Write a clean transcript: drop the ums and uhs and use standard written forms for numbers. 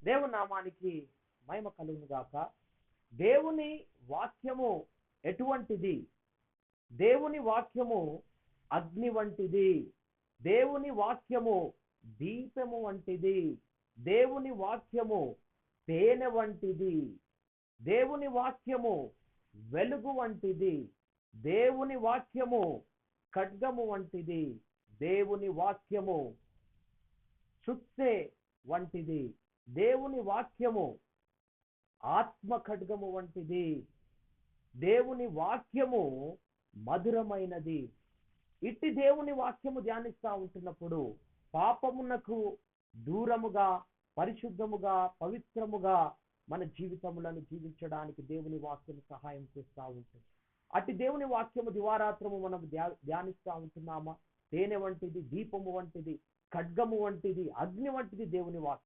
దేవుని నామానికి మహిమ కలుగును గాక. దేవుని వాక్యము ఎటువంటిది? దేవుని వాక్యము అగ్ని వంటిది. దేవుని వాక్యము దీపము వంటిది. దేవుని వాక్యము తేనె వంటిది. దేవుని వాక్యము వెలుగు వంటిది. దేవుని వాక్యము ఖడ్గము వంటిది. దేవుని వాక్యము చుట్టే వంటిది. దేవుని వాక్యము ఆత్మ ఖడ్గము వంటిది. దేవుని వాక్యము మధురమైనది. ఇట్టి దేవుని వాక్యము ధ్యానిస్తూ ఉంటున్నప్పుడు పాపమునకు దూరముగా, పరిశుద్ధముగా, పవిత్రముగా మన జీవితములను జీవించడానికి దేవుని వాక్యము సహాయం చేస్తూ ఉంటుంది. అట్టి దేవుని వాక్యము దివారాత్రము మనం ధ్యానిస్తూ ఉంటున్నామా? తేనె వంటిది, దీపము వంటిది, ఖడ్గము వంటిది, అగ్ని వంటిది దేవుని వాక్యం.